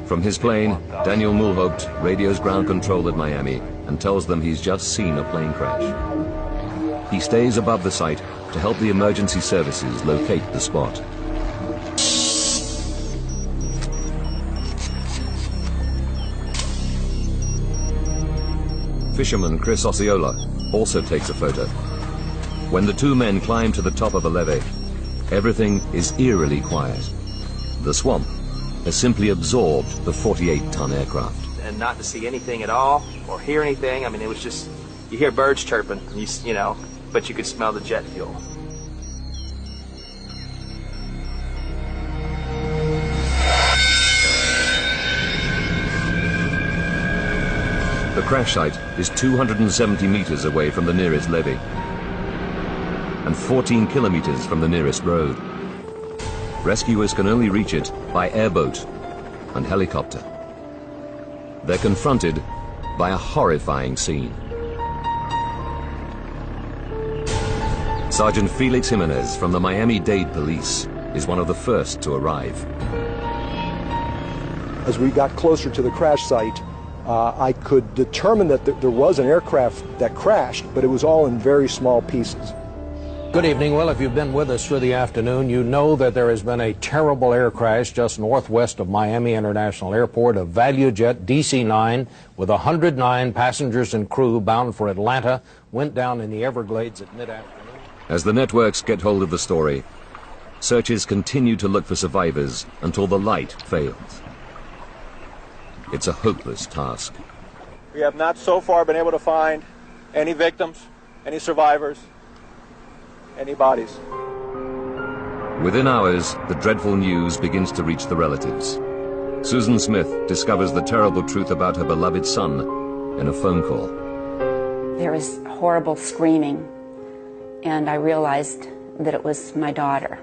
From his plane, Daniel Mulhaupt radios ground control at Miami and tells them he's just seen a plane crash. He stays above the site to help the emergency services locate the spot. Fisherman Chris Osceola also takes a photo. When the two men climb to the top of the levee, everything is eerily quiet. The swamp has simply absorbed the 48-ton aircraft. And not to see anything at all or hear anything. I mean, it was just, you hear birds chirping, you know, but you could smell the jet fuel. The crash site is 270 meters away from the nearest levee and 14 kilometers from the nearest road. Rescuers can only reach it by airboat and helicopter. They're confronted by a horrifying scene. Sergeant Felix Jimenez from the Miami-Dade Police is one of the first to arrive. As we got closer to the crash site, I could determine that there was an aircraft that crashed, but it was all in very small pieces. Good evening. Well, if you've been with us through the afternoon, you know that there has been a terrible air crash just northwest of Miami International Airport. A ValuJet DC-9 with 109 passengers and crew bound for Atlanta went down in the Everglades at mid-afternoon. As the networks get hold of the story, searches continue to look for survivors until the light fails. It's a hopeless task. We have not so far been able to find any victims, any survivors, any bodies. Within hours, the dreadful news begins to reach the relatives. Susan Smith discovers the terrible truth about her beloved son in a phone call. There was horrible screaming, and I realized that it was my daughter.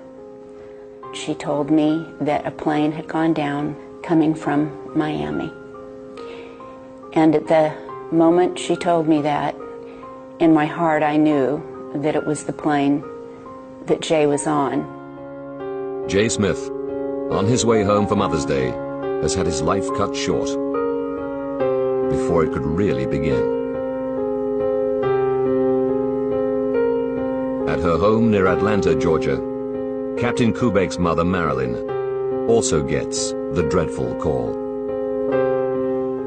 She told me that a plane had gone down coming from Miami. And at the moment she told me that, in my heart I knew that it was the plane that Jay was on. Jay Smith, on his way home for Mother's Day, has had his life cut short before it could really begin. At her home near Atlanta, Georgia, Captain Kubek's mother, Marilyn, also gets the dreadful call.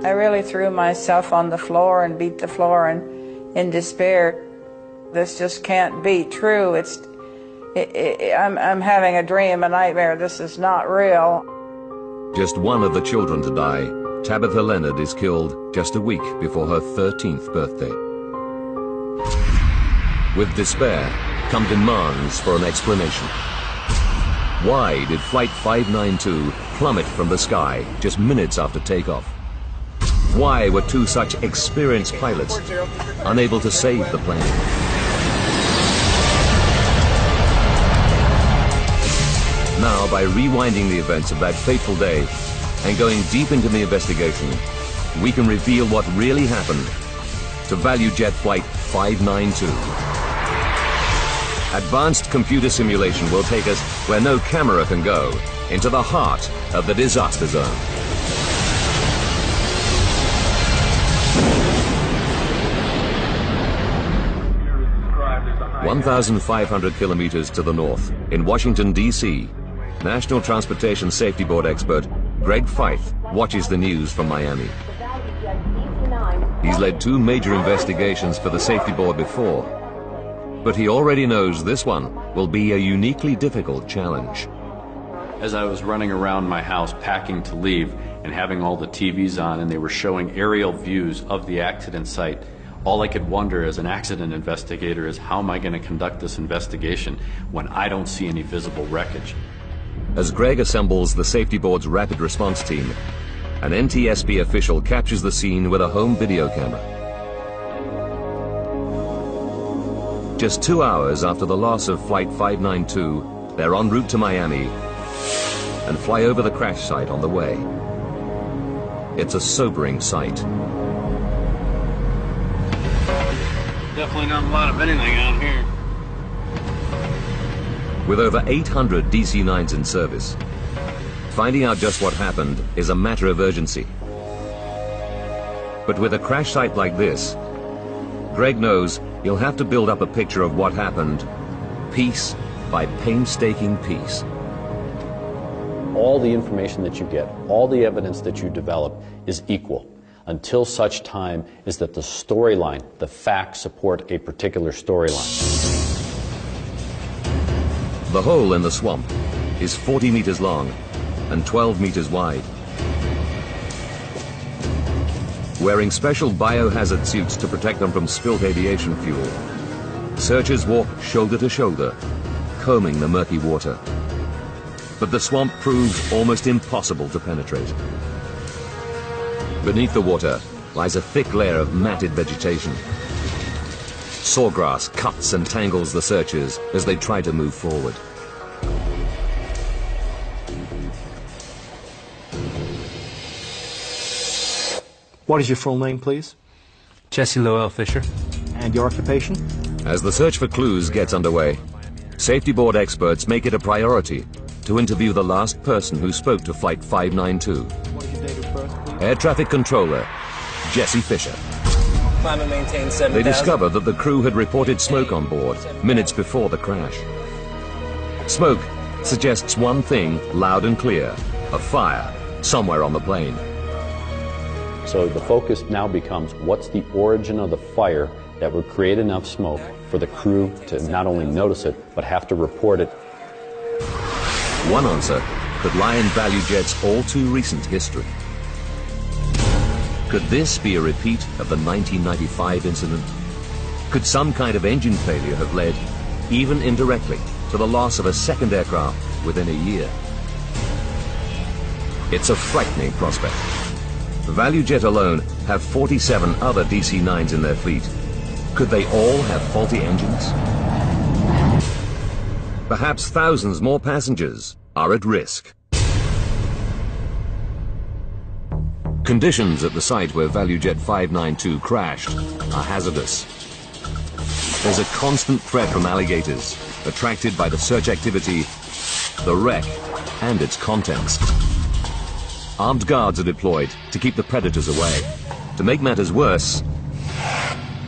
I really threw myself on the floor and beat the floor in despair. This just can't be true. I'm having a dream, a nightmare. This is not real. Just one of the children to die, Tabitha Leonard, is killed just a week before her 13th birthday. With despair come demands for an explanation. Why did Flight 592 plummet from the sky just minutes after takeoff? Why were two such experienced pilots unable to save the plane? Now, by rewinding the events of that fateful day and going deep into the investigation, we can reveal what really happened to ValuJet Flight 592. Advanced computer simulation will take us where no camera can go, into the heart of the disaster zone. 1,500 kilometers to the north, in Washington, D.C., National Transportation Safety Board expert Greg Feith watches the news from Miami. He's led two major investigations for the Safety Board before, but he already knows this one will be a uniquely difficult challenge. As I was running around my house packing to leave and having all the TVs on and they were showing aerial views of the accident site, all I could wonder as an accident investigator is how am I going to conduct this investigation when I don't see any visible wreckage? As Greg assembles the Safety Board's rapid response team, an NTSB official captures the scene with a home video camera. Just 2 hours after the loss of Flight 592, they're en route to Miami and fly over the crash site on the way. It's a sobering sight. Definitely not a lot of anything out here. With over 800 DC-9s in service, Finding out just what happened is a matter of urgency. But with a crash site like this, Greg knows he'll have to build up a picture of what happened, piece by painstaking piece. All the information that you get, all the evidence that you develop is equal until such time is that the storyline, the facts support a particular storyline. The hole in the swamp is 40 meters long and 12 meters wide. Wearing special biohazard suits to protect them from spilt aviation fuel, searchers walk shoulder to shoulder, combing the murky water. But the swamp proves almost impossible to penetrate. Beneath the water lies a thick layer of matted vegetation. Sawgrass cuts and tangles the searchers as they try to move forward. What is your full name, please? Jesse Lowell Fisher. And your occupation? As the search for clues gets underway, safety board experts make it a priority to interview the last person who spoke to Flight 592. What is your date of birth, please? Air traffic controller, Jesse Fisher. Climb and maintain 7,000. They discover that the crew had reported smoke on board minutes before the crash. Smoke suggests one thing loud and clear: a fire somewhere on the plane. So the focus now becomes what's the origin of the fire that would create enough smoke for the crew to not only notice it, but have to report it. One answer could lie in ValuJet's all-too-recent history. Could this be a repeat of the 1995 incident? Could some kind of engine failure have led, even indirectly, to the loss of a second aircraft within a year? It's a frightening prospect. ValuJet alone have 47 other DC-9s in their fleet. Could they all have faulty engines? Perhaps thousands more passengers are at risk. Conditions at the site where ValuJet 592 crashed are hazardous. There's a constant threat from alligators, attracted by the search activity, the wreck, and its contents. Armed guards are deployed to keep the predators away. To make matters worse,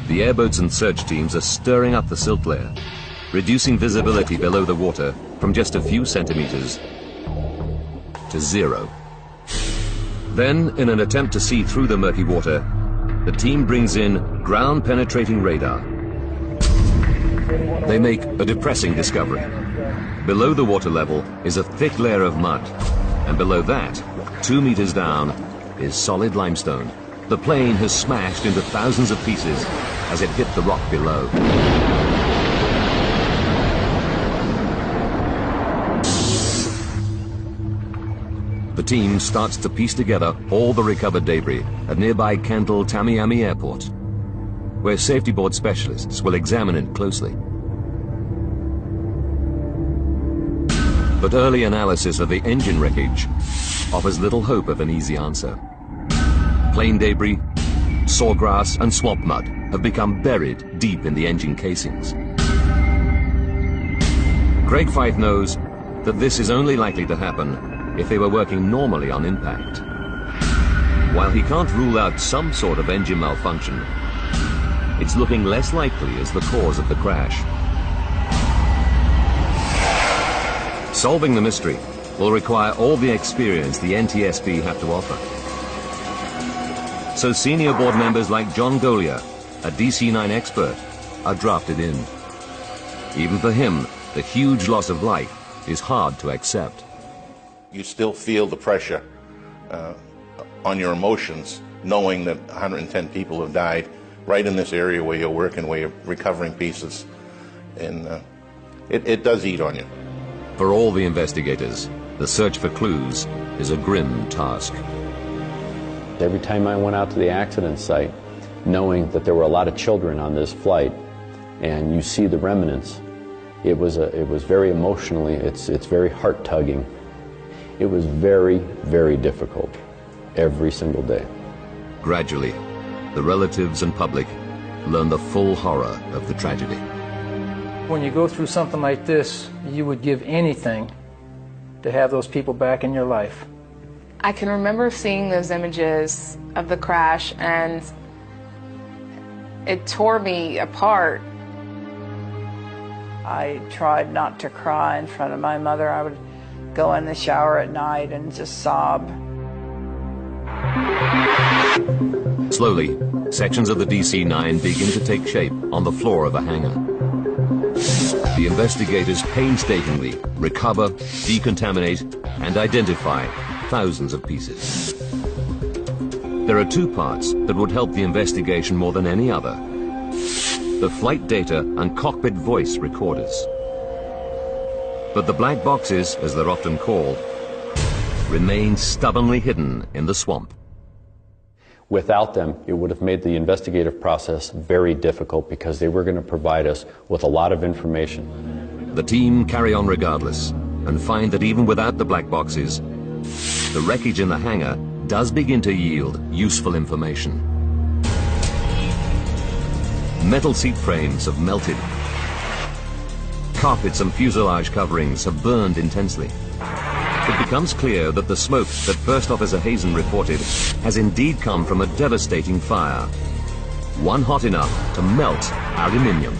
the airboats and search teams are stirring up the silt layer, reducing visibility below the water from just a few centimeters to zero. Then, in an attempt to see through the murky water, the team brings in ground-penetrating radar. They make a depressing discovery. Below the water level is a thick layer of mud, and below that, 2 meters down, is solid limestone. The plane has smashed into thousands of pieces as it hit the rock below. The team starts to piece together all the recovered debris at nearby Kendal Tamiami Airport, where safety board specialists will examine it closely. But early analysis of the engine wreckage offers little hope of an easy answer. Plane debris, sawgrass and swamp mud have become buried deep in the engine casings. Greg Fife knows that this is only likely to happen if they were working normally on impact. While he can't rule out some sort of engine malfunction, it's looking less likely as the cause of the crash. Solving the mystery will require all the experience the NTSB have to offer. So senior board members like John Golier, a DC-9 expert, are drafted in. Even for him, the huge loss of life is hard to accept. You still feel the pressure on your emotions, knowing that 110 people have died right in this area where you're working, where you're recovering pieces. And it does eat on you. For all the investigators, the search for clues is a grim task. Every time I went out to the accident site, knowing that there were a lot of children on this flight, and you see the remnants, it was very emotionally, it's very heart-tugging. It was very, very difficult every single day. Gradually, the relatives and public learn the full horror of the tragedy. When you go through something like this, you would give anything to have those people back in your life. I can remember seeing those images of the crash, and it tore me apart. I tried not to cry in front of my mother. I would go in the shower at night and just sob. Slowly, sections of the DC-9 begin to take shape on the floor of the hangar. The investigators painstakingly recover, decontaminate, and identify thousands of pieces. There are two parts that would help the investigation more than any other: the flight data and cockpit voice recorders. But the black boxes, as they're often called, remain stubbornly hidden in the swamp. Without them, it would have made the investigative process very difficult because they were going to provide us with a lot of information. The team carry on regardless and find that even without the black boxes, the wreckage in the hangar does begin to yield useful information. Metal seat frames have melted. Carpets and fuselage coverings have burned intensely. It becomes clear that the smoke that First Officer Hazen reported has indeed come from a devastating fire, one hot enough to melt aluminium.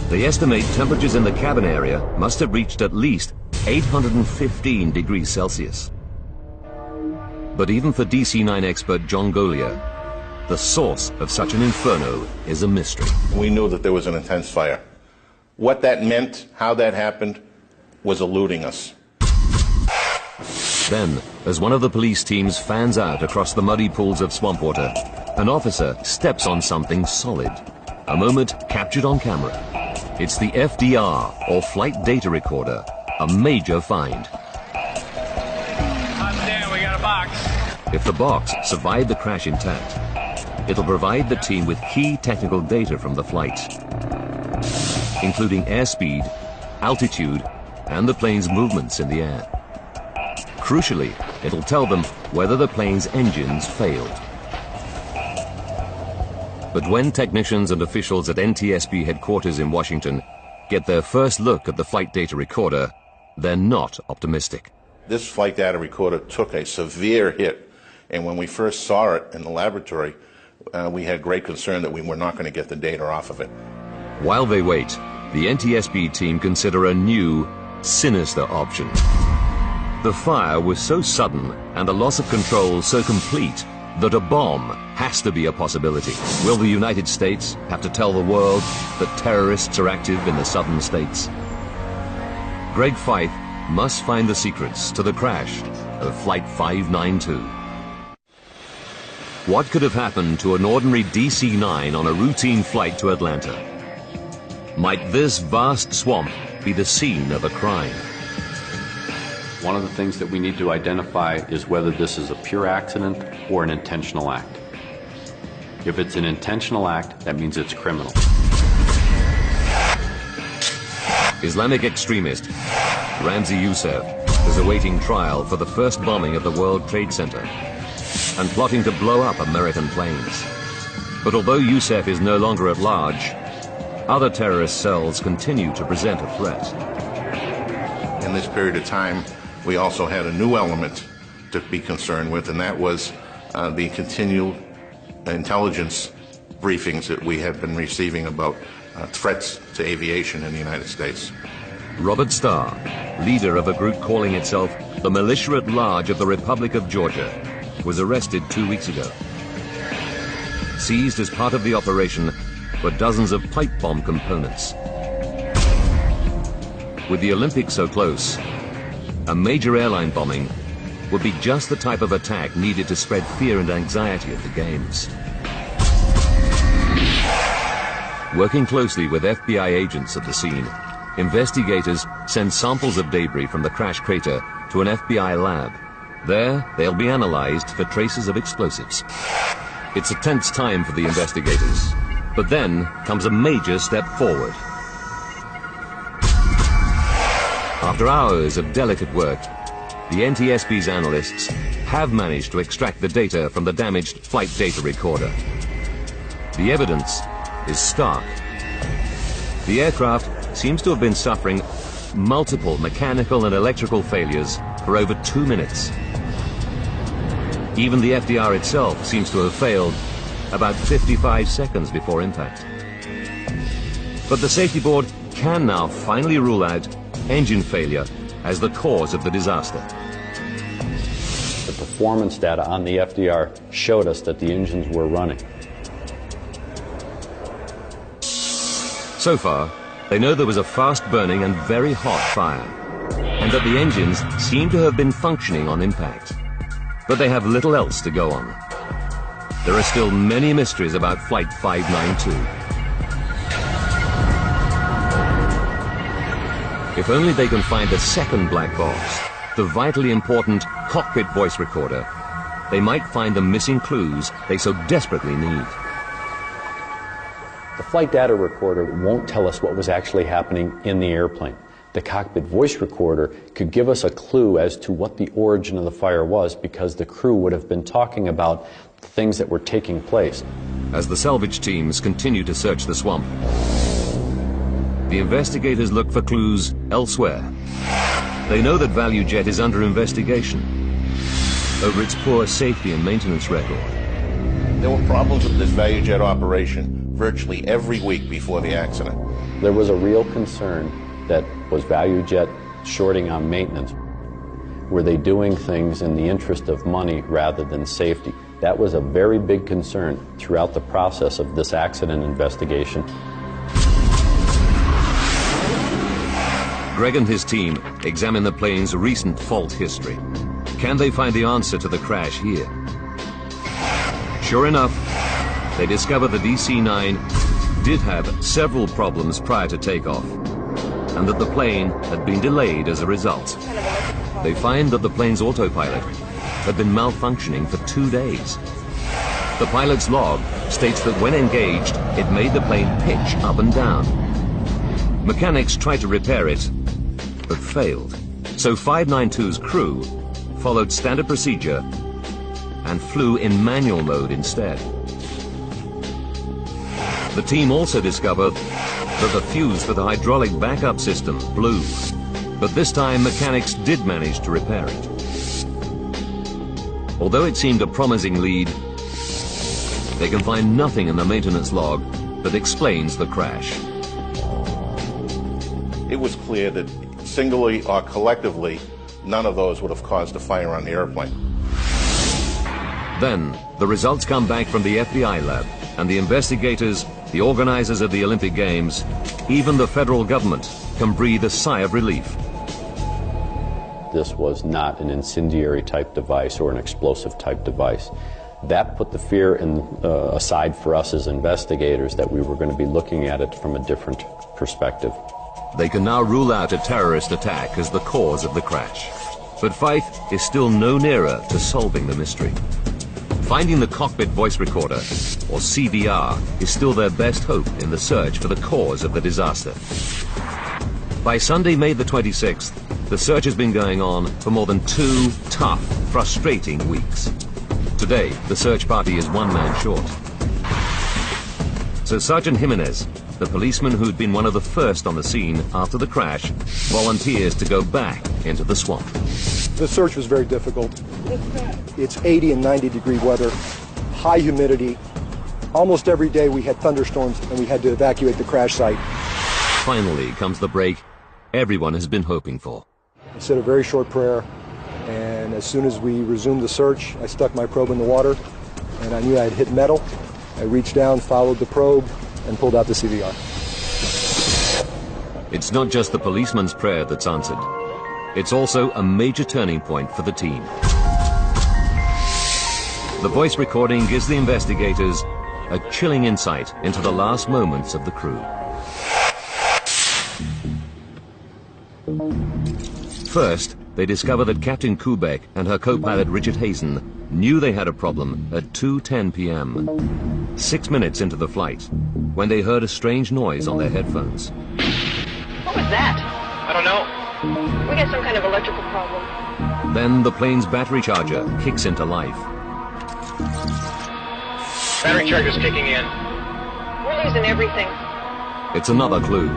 They estimate temperatures in the cabin area must have reached at least 815 degrees Celsius. But even for DC-9 expert John Golia, the source of such an inferno is a mystery. We knew that there was an intense fire. What that meant, how that happened, was eluding us. Then, as one of the police teams fans out across the muddy pools of swamp water, an officer steps on something solid. A moment captured on camera. It's the FDR, or Flight Data Recorder, a major find. Damn, we got a box. If the box survived the crash intact, it'll provide the team with key technical data from the flight, including airspeed, altitude, and the plane's movements in the air. Crucially, it'll tell them whether the plane's engines failed. But when technicians and officials at NTSB headquarters in Washington get their first look at the flight data recorder, they're not optimistic. This flight data recorder took a severe hit, and when we first saw it in the laboratory, we had great concern that we were not going to get the data off of it. While they wait, the NTSB team consider a new, sinister option. The fire was so sudden and the loss of control so complete that a bomb has to be a possibility. Will the United States have to tell the world that terrorists are active in the southern states? Greg Fife must find the secrets to the crash of Flight 592. What could have happened to an ordinary DC-9 on a routine flight to Atlanta? Might this vast swamp be the scene of a crime? One of the things that we need to identify is whether this is a pure accident or an intentional act. If it's an intentional act, that means it's criminal. Islamic extremist Ramzi Youssef is awaiting trial for the first bombing of the World Trade Center and plotting to blow up American planes. But although Youssef is no longer at large, other terrorist cells continue to present a threat. In this period of time, we also had a new element to be concerned with, and that was the continual intelligence briefings that we have been receiving about threats to aviation in the United States. Robert Starr, leader of a group calling itself the Militia at Large of the Republic of Georgia, was arrested 2 weeks ago. Seized as part of the operation were dozens of pipe bomb components. With the Olympics so close, a major airline bombing would be just the type of attack needed to spread fear and anxiety at the Games. Working closely with FBI agents at the scene, investigators send samples of debris from the crash crater to an FBI lab. There, they'll be analyzed for traces of explosives. It's a tense time for the investigators, but then comes a major step forward. After hours of delicate work, the NTSB's analysts have managed to extract the data from the damaged flight data recorder. The evidence is stark. The aircraft seems to have been suffering multiple mechanical and electrical failures for over 2 minutes. Even the FDR itself seems to have failed about 55 seconds before impact. But the safety board can now finally rule out engine failure as the cause of the disaster. The performance data on the FDR showed us that the engines were running. So far, they know there was a fast-burning and very hot fire, and that the engines seem to have been functioning on impact. But they have little else to go on. There are still many mysteries about Flight 592. If only they can find the second black box, the vitally important cockpit voice recorder, they might find the missing clues they so desperately need. The flight data recorder won't tell us what was actually happening in the airplane. The cockpit voice recorder could give us a clue as to what the origin of the fire was, because the crew would have been talking about the things that were taking place. As the salvage teams continue to search the swamp, the investigators look for clues elsewhere. They know that ValuJet is under investigation over its poor safety and maintenance record. There were problems with this ValuJet operation virtually every week before the accident. There was a real concern that was ValuJet shorting on maintenance. Were they doing things in the interest of money rather than safety? That was a very big concern throughout the process of this accident investigation. Greg and his team examine the plane's recent fault history. Can they find the answer to the crash here? Sure enough, they discover the DC-9 did have several problems prior to takeoff, and that the plane had been delayed as a result. They find that the plane's autopilot had been malfunctioning for 2 days. The pilot's log states that when engaged, it made the plane pitch up and down. Mechanics tried to repair it, but failed. So 592's crew followed standard procedure and flew in manual mode instead. The team also discovered that the fuse for the hydraulic backup system blew, but this time mechanics did manage to repair it. Although it seemed a promising lead, they can find nothing in the maintenance log that explains the crash. It was clear that singly or collectively, none of those would have caused a fire on the airplane. Then, the results come back from the FBI lab, and the investigators, the organizers of the Olympic Games, even the federal government can breathe a sigh of relief. This was not an incendiary type device or an explosive type device. That put the fear aside for us as investigators that we were going to be looking at it from a different perspective. They can now rule out a terrorist attack as the cause of the crash. But Fife is still no nearer to solving the mystery. Finding the cockpit voice recorder, or CVR, is still their best hope in the search for the cause of the disaster. By Sunday, May the 26th, the search has been going on for more than 2 tough, frustrating weeks. Today, the search party is 1 man short. So Sergeant Jimenez, the policeman who'd been one of the first on the scene after the crash, volunteers to go back into the swamp. The search was very difficult. It's 80 and 90 degree weather, high humidity. Almost every day we had thunderstorms and we had to evacuate the crash site. Finally comes the break everyone has been hoping for. I said a very short prayer, and as soon as we resumed the search, I stuck my probe in the water, and I knew I had hit metal. I reached down, followed the probe, and pulled out the CVR. It's not just the policeman's prayer that's answered. It's also a major turning point for the team. The voice recording gives the investigators a chilling insight into the last moments of the crew. First, they discover that Captain Kubek and her co-pilot Richard Hazen knew they had a problem at 2:10 p.m., 6 minutes into the flight, when they heard a strange noise on their headphones. What was that? I don't know. We got some kind of electrical problem. Then the plane's battery charger kicks into life. Battery charger's kicking in. We're losing everything. It's another clue.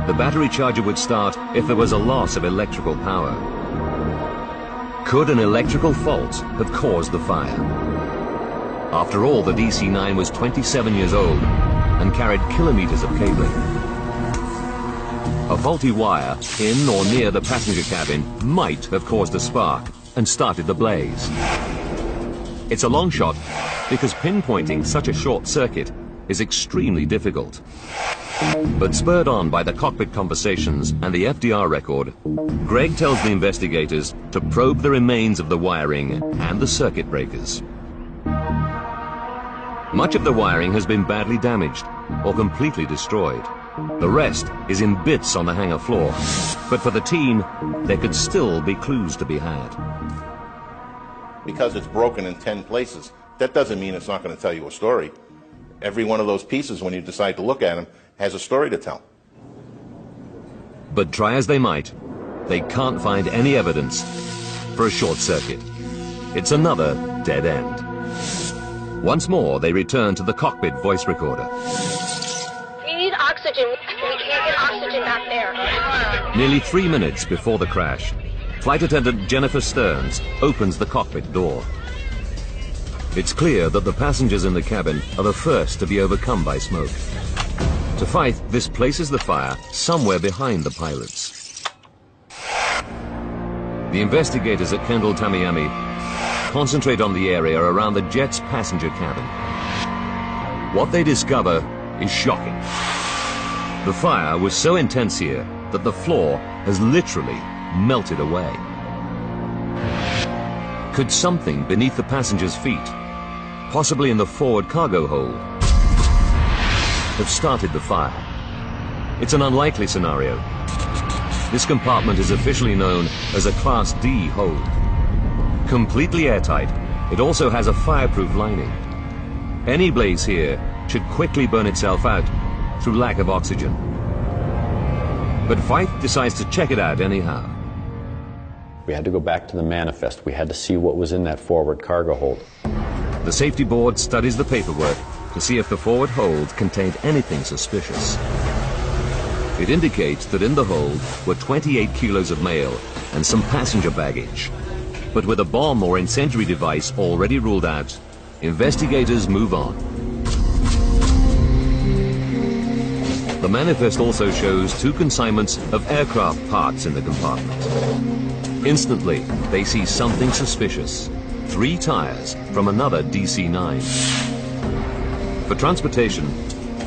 the battery charger would start if there was a loss of electrical power. Could an electrical fault have caused the fire? After all, the DC-9 was 27 years old and carried kilometers of cabling. A faulty wire in or near the passenger cabin might have caused a spark and started the blaze. It's a long shot because pinpointing such a short circuit is extremely difficult. But spurred on by the cockpit conversations and the FDR record, Greg tells the investigators to probe the remains of the wiring and the circuit breakers. Much of the wiring has been badly damaged or completely destroyed. The rest is in bits on the hangar floor. But for the team, there could still be clues to be had. Because it's broken in 10 places, that doesn't mean it's not going to tell you a story. Every one of those pieces, when you decide to look at them, has a story to tell. But try as they might, they can't find any evidence for a short circuit. It's another dead end. Once more, they return to the cockpit voice recorder. We need oxygen. We can't get oxygen back there. Nearly 3 minutes before the crash, Flight Attendant Jennifer Stearns opens the cockpit door. It's clear that the passengers in the cabin are the first to be overcome by smoke. To fight, this places the fire somewhere behind the pilots. The investigators at Kendall Tamiami concentrate on the area around the jet's passenger cabin. What they discover is shocking. The fire was so intense here that the floor has literally melted away. Could something beneath the passengers' feet, possibly in the forward cargo hold, have started the fire? It's an unlikely scenario. This compartment is officially known as a Class D hold. Completely airtight, it also has a fireproof lining. Any blaze here should quickly burn itself out through lack of oxygen. But Fife decides to check it out anyhow. We had to go back to the manifest. We had to see what was in that forward cargo hold. The safety board studies the paperwork to see if the forward hold contained anything suspicious. It indicates that in the hold were 28 kilos of mail and some passenger baggage. But with a bomb or incendiary device already ruled out, investigators move on. The manifest also shows 2 consignments of aircraft parts in the compartment. Instantly, they see something suspicious. 3 tires from another DC-9. For transportation,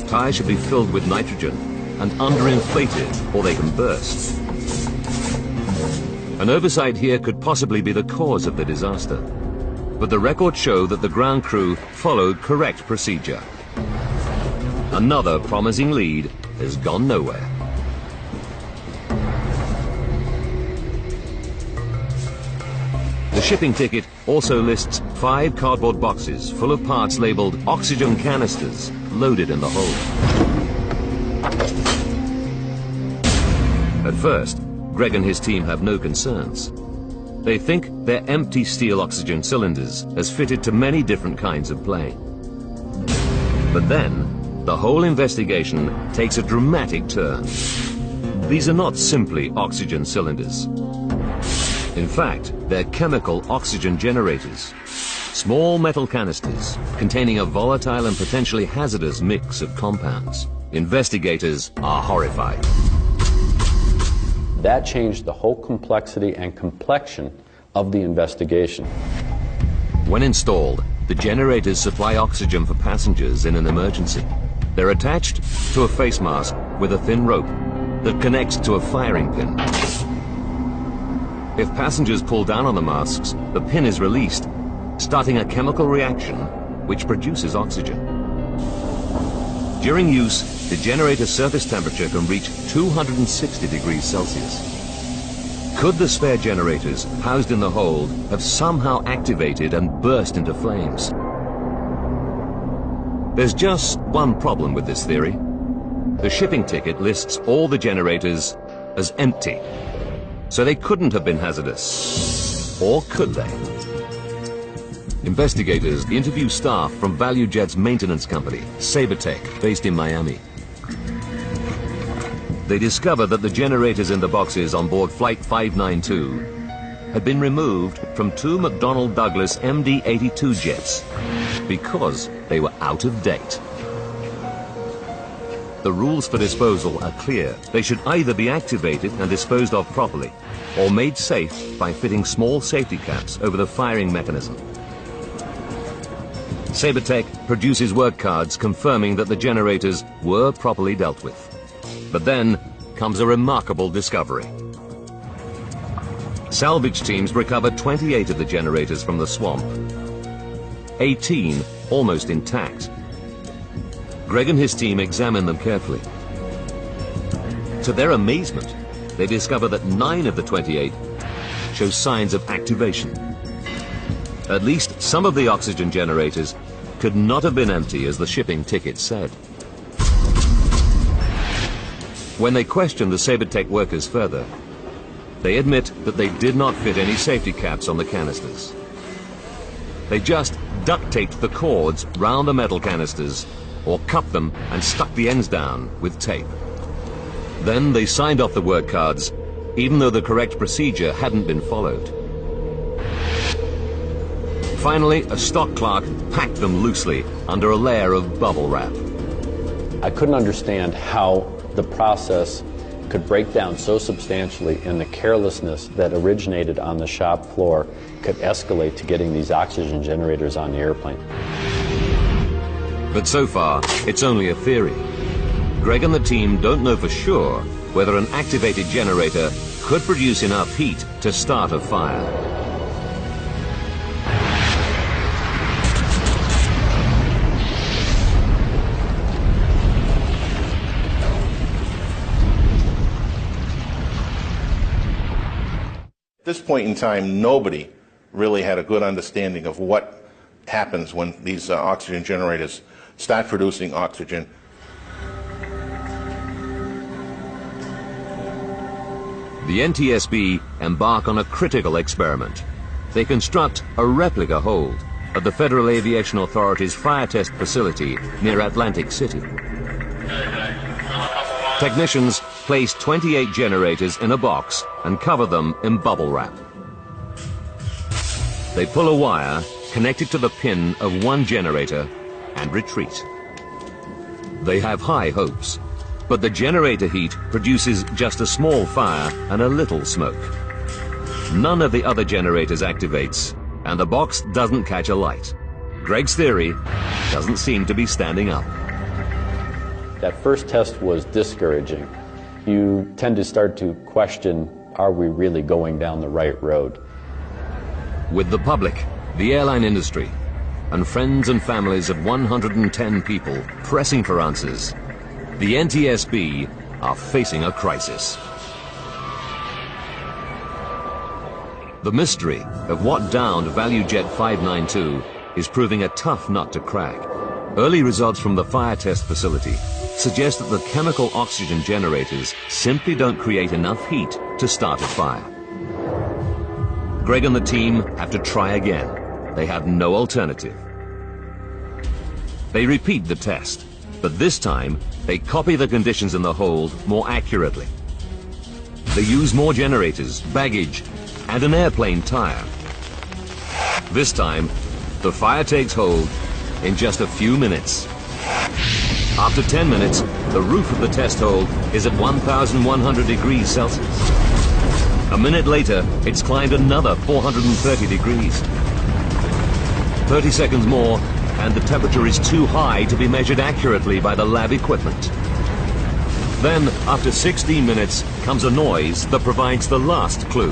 tires should be filled with nitrogen and underinflated or they can burst. An oversight here could possibly be the cause of the disaster. But the records show that the ground crew followed correct procedure. Another promising lead has gone nowhere. The shipping ticket also lists 5 cardboard boxes full of parts labeled oxygen canisters loaded in the hold. At first, Greg and his team have no concerns. They think they're empty steel oxygen cylinders as fitted to many different kinds of plane. But then, the whole investigation takes a dramatic turn. These are not simply oxygen cylinders. In fact, they're chemical oxygen generators. Small metal canisters containing a volatile and potentially hazardous mix of compounds. Investigators are horrified. That changed the whole complexity and complexion of the investigation. When installed, the generators supply oxygen for passengers in an emergency. They're attached to a face mask with a thin rope that connects to a firing pin. If passengers pull down on the masks, the pin is released, starting a chemical reaction which produces oxygen. During use, the generator's surface temperature can reach 260 degrees Celsius. Could the spare generators housed in the hold have somehow activated and burst into flames? There's just one problem with this theory. The shipping ticket lists all the generators as empty. So they couldn't have been hazardous. Or could they? Investigators interview staff from ValuJet's maintenance company, Sabertech, based in Miami. they discovered that the generators in the boxes on board Flight 592 had been removed from 2 McDonnell Douglas MD-82 jets because they were out of date. The rules for disposal are clear. They should either be activated and disposed of properly, or made safe by fitting small safety caps over the firing mechanism. Sabertech produces work cards confirming that the generators were properly dealt with. But then comes a remarkable discovery. Salvage teams recovered 28 of the generators from the swamp, 18 almost intact. Greg and his team examined them carefully. To their amazement, they discover that 9 of the 28 show signs of activation. At least some of the oxygen generators could not have been empty, as the shipping ticket said. When they questioned the Sabertech workers further, they admit that they did not fit any safety caps on the canisters. They just duct taped the cords round the metal canisters, or cupped them and stuck the ends down with tape. Then they signed off the work cards, even though the correct procedure hadn't been followed. Finally, a stock clerk packed them loosely under a layer of bubble wrap. I couldn't understand how the process could break down so substantially, and the carelessness that originated on the shop floor could escalate to getting these oxygen generators on the airplane. But so far, it's only a theory. Greg and the team don't know for sure whether an activated generator could produce enough heat to start a fire. At this point in time, nobody really had a good understanding of what happens when these oxygen generators start producing oxygen. The NTSB embark on a critical experiment. They construct a replica hold at the Federal Aviation Authority's fire test facility near Atlantic City. Technicians place 28 generators in a box and cover them in bubble wrap. They pull a wire connected to the pin of one generator and retreat. They have high hopes, but the generator heat produces just a small fire and a little smoke. None of the other generators activates, and the box doesn't catch a light. Greg's theory doesn't seem to be standing up. That first test was discouraging. You tend to start to question, are we really going down the right road? With the public, the airline industry, and friends and families of 110 people pressing for answers, the NTSB are facing a crisis. The mystery of what downed ValuJet 592 is proving a tough nut to crack. Early results from the fire test facility suggest that the chemical oxygen generators simply don't create enough heat to start a fire. Greg and the team have to try again. They have no alternative. They repeat the test, but this time they copy the conditions in the hold more accurately. They use more generators, baggage, and an airplane tire. This time, the fire takes hold in just a few minutes. After 10 minutes, the roof of the test hold is at 1,100 degrees Celsius. A minute later, it's climbed another 430 degrees. 30 seconds more, and the temperature is too high to be measured accurately by the lab equipment. Then, after 16 minutes, comes a noise that provides the last clue.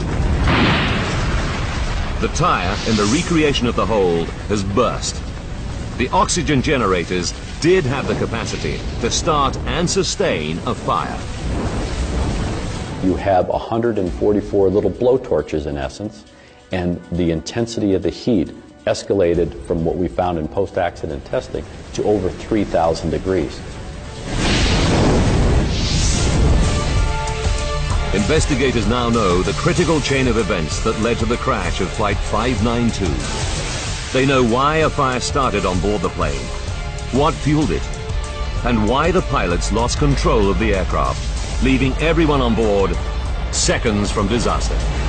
The tire in the recreation of the hold has burst. The oxygen generators did have the capacity to start and sustain a fire. You have 144 little blowtorches in essence, and the intensity of the heat escalated from what we found in post-accident testing to over 3,000 degrees. Investigators now know the critical chain of events that led to the crash of Flight 592. They know why a fire started on board the plane, what fueled it, and why the pilots lost control of the aircraft leaving everyone on board seconds from disaster.